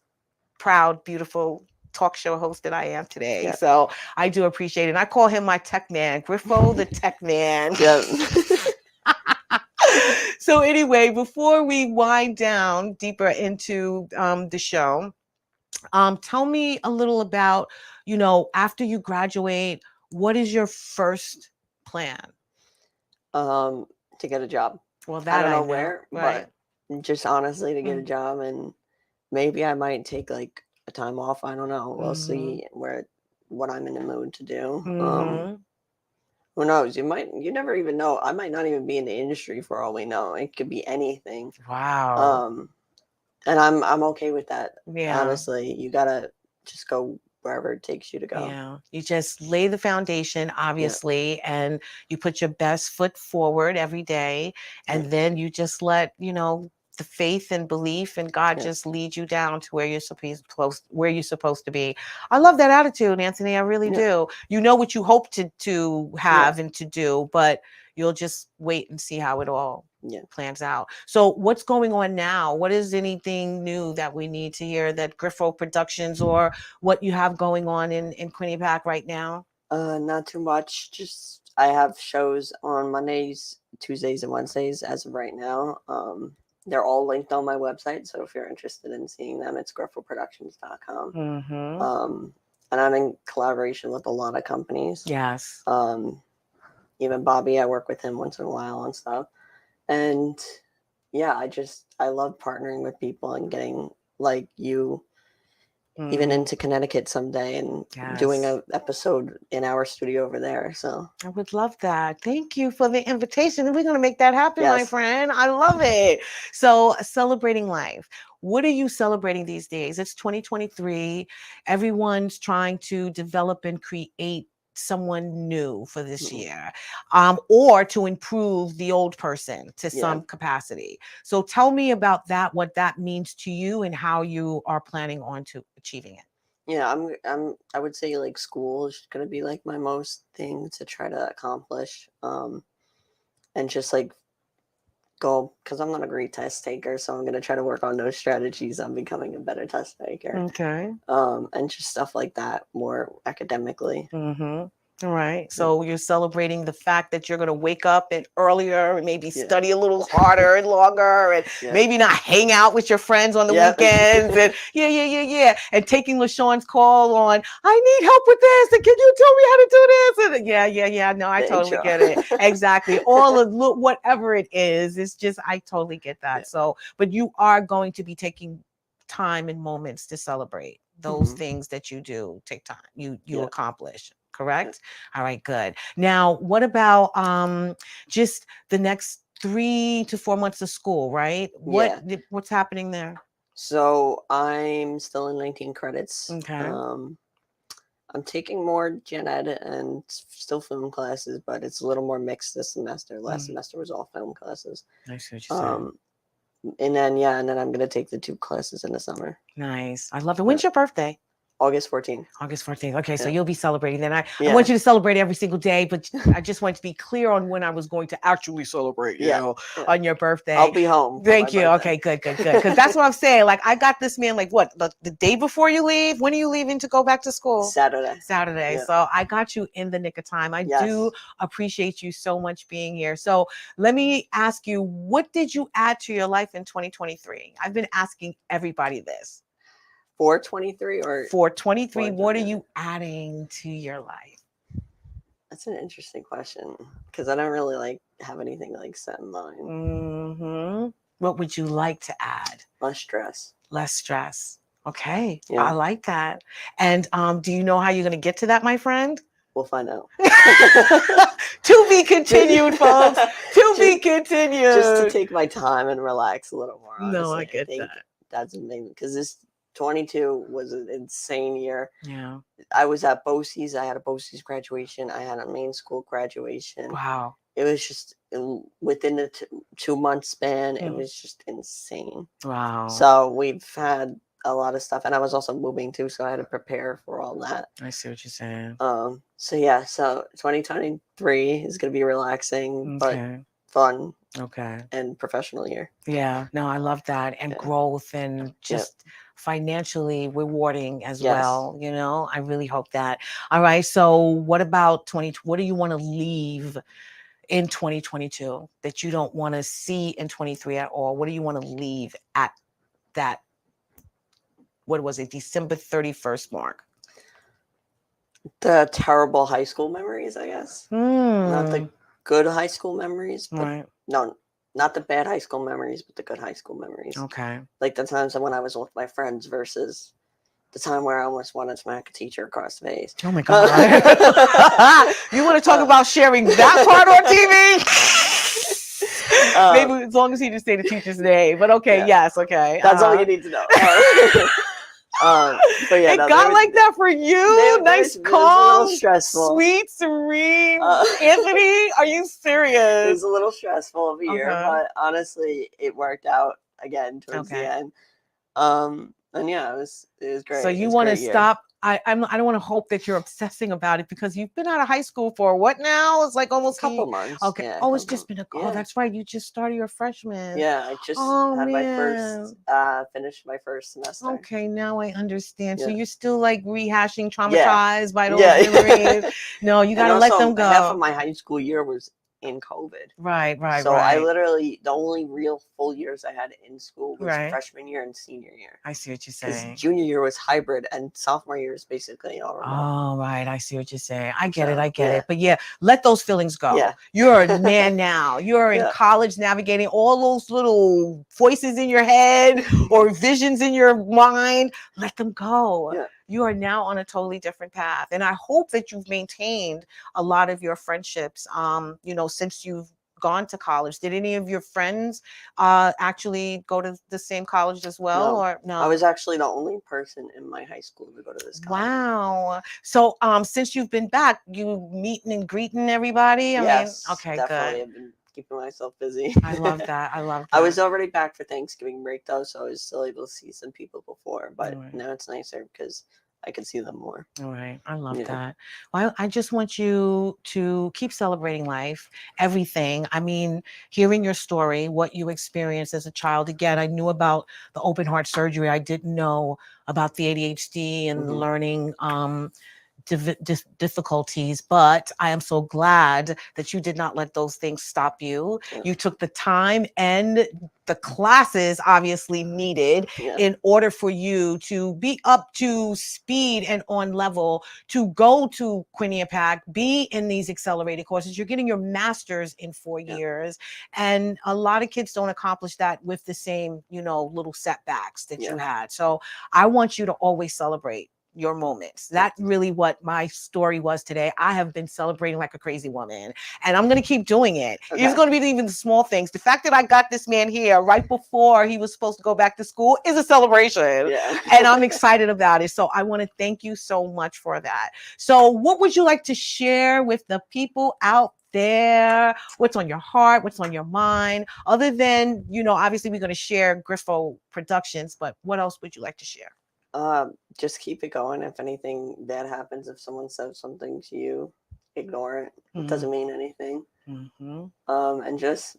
proud, beautiful talk show host that I am today. So I do appreciate it. And I call him my tech man, Griffo, the tech man. So anyway, before we wind down deeper into the show, tell me a little about, after you graduate, what is your first plan? To get a job. Well, I that don't I know know, where, right? but just honestly to get a Mm. job, and maybe I might take like a time off. I don't know. We'll see what I'm in the mood to do. Mm-hmm. Who knows? You never even know. I might not even be in the industry for all we know. It could be anything. Wow. And I'm okay with that. Yeah. Honestly, you gotta just go wherever it takes you to go. Yeah. You just lay the foundation, Yeah. obviously, and you put your best foot forward every day. And Right. then you just let, the faith and belief and God Yeah. just lead you down to where you're supposed to be. I love that attitude, Anthony. I really Yeah. do. You know what you hope to have Yeah. and to do, but you'll just wait and see how it all Yeah. plans out. So what's going on now? What is anything new that we need to hear that Griffo Productions or what you have going on in Quinnipiac right now? Not too much. Just I have shows on Mondays, Tuesdays, and Wednesdays as of right now. They're all linked on my website, so if you're interested in seeing them, it's griffoproductions.com. Mm-hmm. And I'm in collaboration with a lot of companies. Yes. Even Bobby, I work with him once in a while on stuff. And yeah, I love partnering with people and getting like you even into Connecticut someday and doing Yes. an episode in our studio over there. So I would love that. Thank you for the invitation. We're going to make that happen, my Yes. friend. I love it. So, celebrating life. What are you celebrating these days? It's 2023. Everyone's trying to develop and create someone new for this year, or to improve the old person to some capacity. So tell me about that, what that means to you and how you are planning on to achieving it. yeah, I would say like school is gonna be like my most thing to try to accomplish. And just like go, because I'm not a great test taker, so I'm gonna try to work on those strategies on becoming a better test taker. Okay. And just stuff like that, more academically. Mm-hmm. All right. So you're celebrating the fact that you're going to wake up and earlier and maybe study a little harder and longer and maybe not hang out with your friends on the weekends. And yeah. And taking LeShawn's call on, I need help with this. And can you tell me how to do this? And yeah. No, I totally get it. Exactly. All of whatever it is, it's just, I totally get that. So, but you are going to be taking time and moments to celebrate those things that you do take time, you accomplish. Correct? All right, good. Now, what about just the next 3 to 4 months of school, right? What's happening there? So I'm still in 19 credits. Okay. I'm taking more gen ed and still film classes, but it's a little more mixed this semester. Last semester was all film classes. I see what you're saying. And then I'm gonna take the 2 classes in the summer. Nice. I love it. When's your birthday? August 14th. August 14th. Okay, so you'll be celebrating then. I want you to celebrate every single day, but I just want to be clear on when I was going to actually celebrate, you know, on your birthday. I'll be home. Thank you. Okay, good. Because that's what I'm saying. Like, I got this man, like, what, the day before you leave? When are you leaving to go back to school? Saturday. Yeah. So I got you in the nick of time. I do appreciate you so much being here. So let me ask you, what did you add to your life in 2023? I've been asking everybody this. 423 or 423, what are you adding to your life? That's an interesting question because I don't really like have anything like set in mind. What would you like to add? Less stress. Less stress. Okay. I like that. And do you know how you're going to get to that, my friend? We'll find out. To be continued, folks. To be continued. Just to take my time and relax a little more. Honestly. No, I get that. That's amazing because this 22 was an insane year. Yeah. I was at BOCES. I had a BOCES graduation. I had a main school graduation. Wow. It was just within the 2-month span. It was just insane. Wow. So we've had a lot of stuff, and I was also moving too, so I had to prepare for all that. I see what you're saying. So 2023 is going to be relaxing, but fun. Okay. And professional year. Yeah. No, I love that. And growth and just financially rewarding as well. You know, I really hope that. All right. So what about what do you want to leave in 2022 that you don't want to see in 23 at all? What do you want to leave at that, what was it, December 31st mark? The terrible high school memories, I guess. Not the Hmm. good high school memories, but Right. no, not the bad high school memories, but the good high school memories. Okay. Like the times when I was with my friends versus the time where I almost wanted to smack a teacher across the face. Oh my God. You want to talk about sharing that part on TV? Maybe as long as he just say the teacher's name. But okay, Yeah. yes, okay. That's all you need to know. But yeah, It got like that for you? Nice, it was a calm, little stressful. sweet, serene. Anthony, are you It serious? was a little stressful of a year, Okay. but honestly, it worked out again towards the end. And yeah, it was great. So you want to stop? I don't want to hope that you're obsessing about it because you've been out of high school for what now? It's like almost a couple months. Okay. Yeah, Oh, it's just been oh, that's right. You just started your freshman. Yeah, I just had my first finished my first semester. Okay, now I understand. So Yeah. you're still like rehashing, traumatized by those Yeah. memories. No, you got to let them go. Half of my high school year was in COVID. Right. So I literally, the only real full years I had in school was freshman year and senior year. I see what you're saying. Because junior year was hybrid and sophomore year is basically all remote. Oh, right. I see what you're saying. I get it. But yeah, let those feelings go. Yeah. You're a man now. You're in college navigating all those little voices in your head or visions in your mind. Let them go. Yeah. You are now on a totally different path. And I hope that you've maintained a lot of your friendships, since you've gone to college. Did any of your friends actually go to the same college as well? Or no? I was actually the only person in my high school to go to this college. Wow. So since you've been back, you meeting and greeting everybody? Yes, okay, definitely. good. I've been keeping myself busy. I love that. I was already back for Thanksgiving break though, so I was still able to see some people before, but now it's nicer because I could see them more. All right. I love that. Well, I just want you to keep celebrating life, everything. I mean, hearing your story, what you experienced as a child. Again, I knew about the open heart surgery. I didn't know about the ADHD and the learning difficulties, but I am so glad that you did not let those things stop you. You took the time and the classes obviously needed in order for you to be up to speed and on level to go to Quinnipiac, be in these accelerated courses. You're getting your master's in 4 years. And a lot of kids don't accomplish that with the same, little setbacks that you had. So I want you to always celebrate your moments. That's really what my story was today. I have been celebrating like a crazy woman, and I'm going to keep doing it. It's going to be even the small things. The fact that I got this man here right before he was supposed to go back to school is a celebration. And I'm excited about it. So I want to thank you so much for that. So what would you like to share with the people out there? What's on your heart? What's on your mind? Other than, obviously we're going to share Griffo Productions, but what else would you like to share? Just keep it going. If anything bad happens, if someone says something to you, ignore it. It doesn't mean anything. And just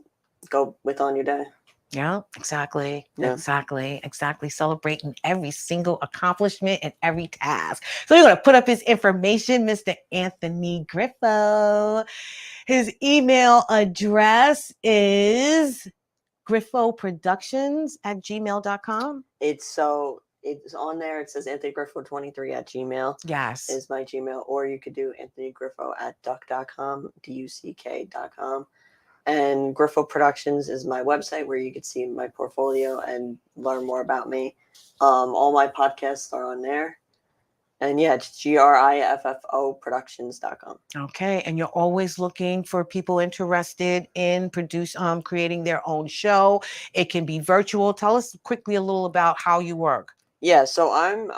go with on your day. Yeah, exactly. Exactly. Celebrating every single accomplishment and every task. So you're going to put up his information, Mr. Anthony Griffo. His email address is griffoproductions@gmail.com. It's on there. It says Anthony Griffo 23 at Gmail. Yes. Is my Gmail. Or you could do Anthony Griffo at duck.com, duck.com. And Griffo Productions is my website where you can see my portfolio and learn more about me. All my podcasts are on there. And yeah, it's GRIFFO Productions.com. Okay. And you're always looking for people interested in creating their own show. It can be virtual. Tell us quickly a little about how you work. Yeah, so I'm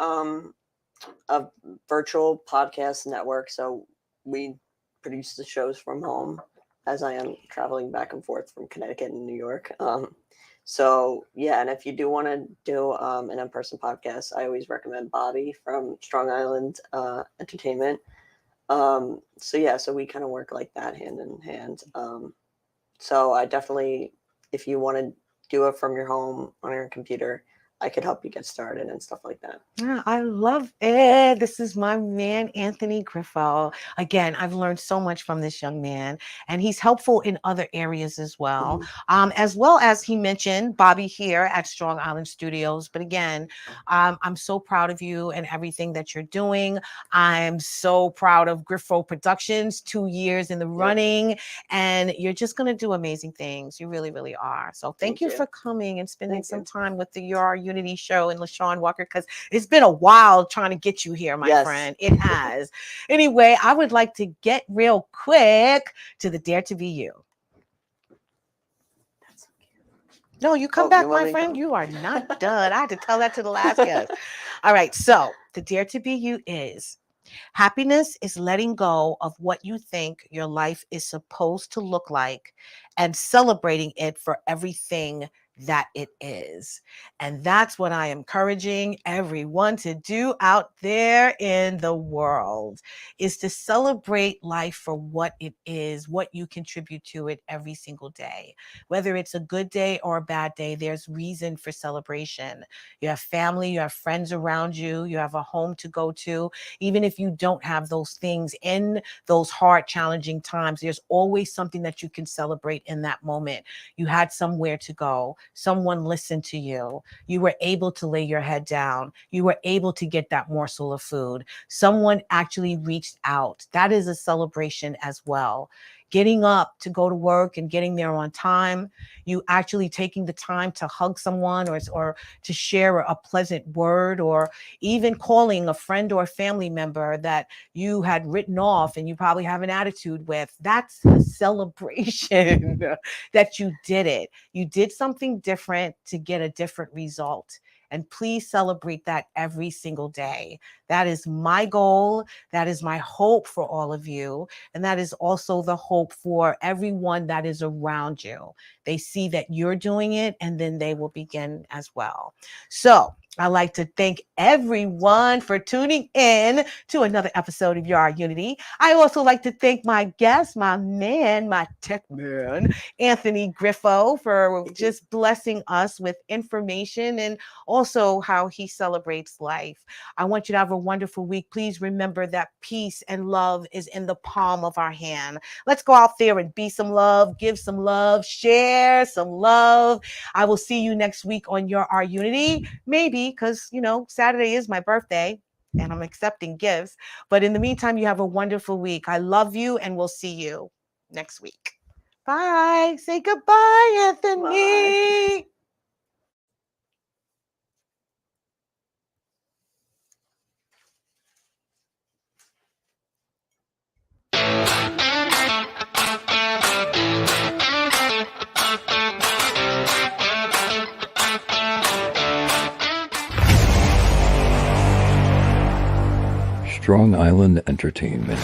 a virtual podcast network. So we produce the shows from home as I am traveling back and forth from Connecticut and New York. So yeah, and if you do want to do an in-person podcast, I always recommend Bobby from Strong Island Entertainment. So we kind of work like that hand in hand. So I definitely, if you want to do it from your home on your computer, I could help you get started and stuff like that. Yeah, I love it. This is my man, Anthony Griffo. Again, I've learned so much from this young man, and he's helpful in other areas as well. As well as he mentioned Bobby here at Strong Island Studios. But again, I'm so proud of you and everything that you're doing. I'm so proud of Griffo Productions, 2 years in the running, and you're just going to do amazing things. You really, really are. So thank you for coming and spending some time with the Your Unity show and LeShawn Walker, because it's been a while trying to get you here, my friend. It has. Anyway, I would like to get real quick to the Dare to Be You. No, you come back, my friend. You are not done. I had to tell that to the last guest. All right. So the Dare to Be You is: happiness is letting go of what you think your life is supposed to look like and celebrating it for everything that it is. And that's what I am encouraging everyone to do out there in the world, is to celebrate life for what it is, what you contribute to it every single day. Whether it's a good day or a bad day, there's reason for celebration. You have family, you have friends around you, you have a home to go to. Even if you don't have those things in those hard, challenging times, there's always something that you can celebrate in that moment. You had somewhere to go. Someone listened to you. You were able to lay your head down. You were able to get that morsel of food. Someone actually reached out. That is a celebration as well. Getting up to go to work and getting there on time, you actually taking the time to hug someone or to share a pleasant word, or even calling a friend or family member that you had written off and you probably have an attitude with. That's a celebration that you did it. You did something different to get a different result. And please celebrate that every single day. That is my goal. That is my hope for all of you. And that is also the hope for everyone that is around you. They see that you're doing it, and then they will begin as well. So I'd like to thank everyone for tuning in to another episode of Your Unity. I also like to thank my guest, my man, my tech man, Anthony Griffo, for just blessing us with information and also how he celebrates life. I want you to have a wonderful week. Please remember that peace and love is in the palm of our hand. Let's go out there and be some love, give some love, share some love. I will see you next week on Your Unity. Maybe because, Saturday is my birthday and I'm accepting gifts. But in the meantime, you have a wonderful week. I love you, and we'll see you next week. Bye. Say goodbye, Anthony. Bye. Strong Island Entertainment.